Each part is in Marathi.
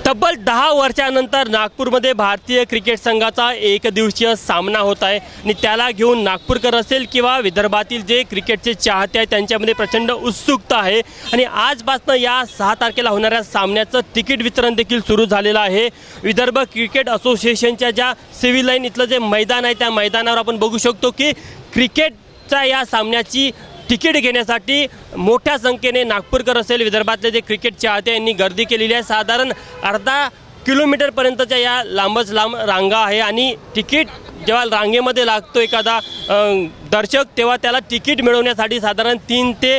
तब्बल 10 वर्षांनंतर नागपूरमध्ये भारतीय क्रिकेट संघाचा एकदिवसीय सामना होत आहे आणि त्याला घेऊन नागपूरकर असेल किंवा विदर्भातील जे क्रिकेटचे चाहते आहेत त्यांच्यामध्ये प्रचंड उत्सुकता आहे आणि आजपासून या 6 तारखेला होणाऱ्या सामन्याचं तिकीट वितरण देखील सुरू झालेलं आहे। विदर्भ क्रिकेट असोसिएशनच्या ज्या सिव्हिल लाईन इथलं जे मैदान आहे त्या मैदानावर आपण बघू शकतो की क्रिकेटच्या या सामन्याची तिकीट घेण्यासाठी मोठ्या संख्येने नागपूरकर असेल विदर्भातले जे क्रिकेट चाहते यांनी गर्दी केलेली आहे। साधारण अर्धा किलोमीटरपर्यंतच्या या लांबच लांब रांगा आहे आणि तिकीट जेव्हा रांगेमध्ये लागतो एखादा दर्शक तेव्हा त्याला तिकीट मिळवण्यासाठी साधारण 3 ते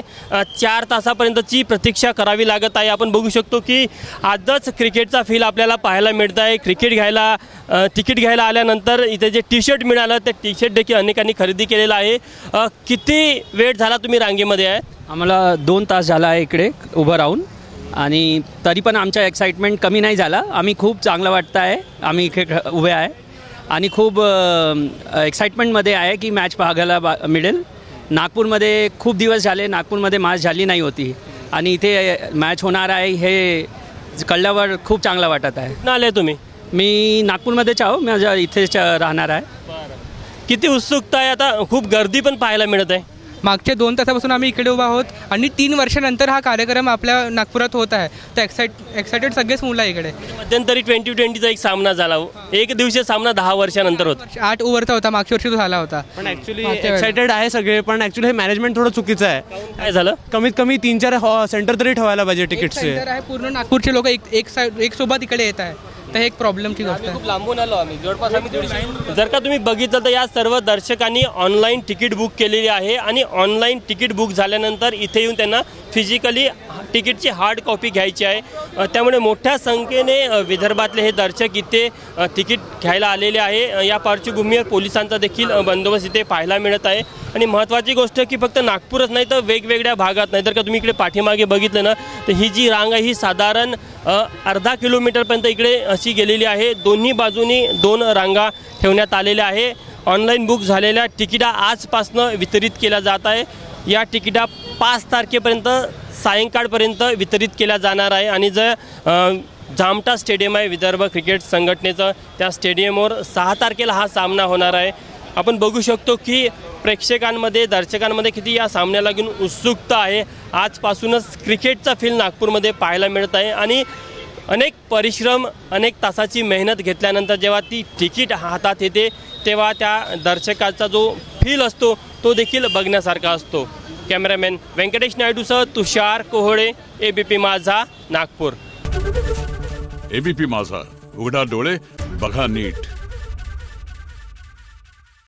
4 तासापर्यंतची प्रतीक्षा करावी लागत आहे। आपण बघू शकतो की आजच क्रिकेटचा फील आपल्याला पाहायला मिळत आहे। तिकीट घ्यायला आल्यानंतर इथे जे टी शर्ट मिळालं ते टी शर्ट देखील अनेकांनी खरेदी केलेलं आहे। किती वेळ झाला तुम्ही रांगेमध्ये आहे? आम्हाला 2 तास झाला आहे इकडे उभं राहून आणि तरी पण आमचा एक्साइटमेंट कमी नाही झाला। आम्ही खूप चांगलं वाटतं आहे, आम्ही इथे उभे आहे आणि खूप एक्साइटमेंटमध्ये आहे की मॅच पाहायला मिळेल। नागपूरमध्ये खूप दिवस झाले नागपूरमध्ये मॅच झाली नाही होती आणि इथे मॅच होणार आहे हे कळल्यावर खूप चांगलं वाटत आहे। कुठून आले तुम्ही? मी नागपूरमध्येच आहो, माझ्या इथेच राहणार आहे। किती उत्सुकता आहे? आता खूप गर्दी पण पाहायला मिळत आहे। मागच्या 2 तासापासून आम्ही इकडे उभा आहोत आणि 3 वर्षानंतर हा कार्यक्रम आपल्या नागपुरात होत आहे, तर एक्साइटेड सगळेच मुलं आहे इकडे। मध्यंतरी 2020चा एक सामना झाला, एक दिवसीय सामना 10 वर्षानंतर होता। 8 ओव्हरचा होता, मागच्या वर्षी तो झाला होता। पण ॲक्च्युली एक्साइटेड आहे सगळे, पण ॲक्च्युली हे मॅनेजमेंट थोडं चुकीचं आहे। काय झालं? कमीत कमी 3-4 सेंटर तरी ठेवायला पाहिजे तिकीटचे। आहे पूर्ण नागपूरचे लोक एक सोबत इकडे येत आहे, तर एक प्रॉब्लेमची गोष्ट आहे। खूप लांबून आलो आम्ही, जवळपास आम्ही 150। जर का तुम्ही बघितलं तर या सर्व दर्शकांनी ऑनलाईन तिकीट बुक केलेली आहे आणि ऑनलाईन तिकीट बुक झाल्यानंतर इथे येऊन त्यांना फिजिकली तिकीटची हार्ड कॉपी घ्यायची आहे। त्यामुळे मोठ्या संख्येने विदर्भातले हे दर्शक इथे तिकीट घ्यायला आलेले आहे। या पार्श्वभूमीवर पोलिसांचा देखील बंदोबस्त इथे पाहायला मिळत आहे आणि महत्त्वाची गोष्ट की फक्त नागपूरच नाही तर वेगवेगळ्या भागात नाही, तर का तुम्ही इकडे पाठीमागे बघितलं ना तर ही जी रांग आहे ही साधारण अर्धा किलोमीटरपर्यंत इकडे अशी गेलेली आहे। दोन्ही बाजूनी 2 रांगा ठेवण्यात आलेल्या आहे। ऑनलाईन बुक झालेल्या तिकिटा आजपासनं वितरित केल्या जात आहे। या तिकिटा 5 तारखेपर्यंत सायंकाळपर्यंत वितरित केल्या जाणार आहे आणि जर जामठा स्टेडियम आहे विदर्भ क्रिकेट संघटनेचं, त्या स्टेडियमवर 6 तारखेला हा सामना होणार आहे। आपण बघू शकतो की प्रेक्षकांमध्ये दर्शकांमध्ये किती या सामन्याला घेऊन उत्सुकता आहे। आजपासूनच क्रिकेटचा फील नागपूरमध्ये पाहायला मिळत आहे आणि अनेक परिश्रम अनेक तासाची मेहनत घेतल्यानंतर जेव्हा ती तिकीट हातात येते तेव्हा त्या दर्शकाचा जो फील असतो तो देखील बघण्यासारखा असतो। कॅमेरामॅन व्यंकटेश नायडूसह तुषार कोहळे, एबीपी माझा, नागपूर। एबीपी माझा, उघडा डोळे बघा नीट।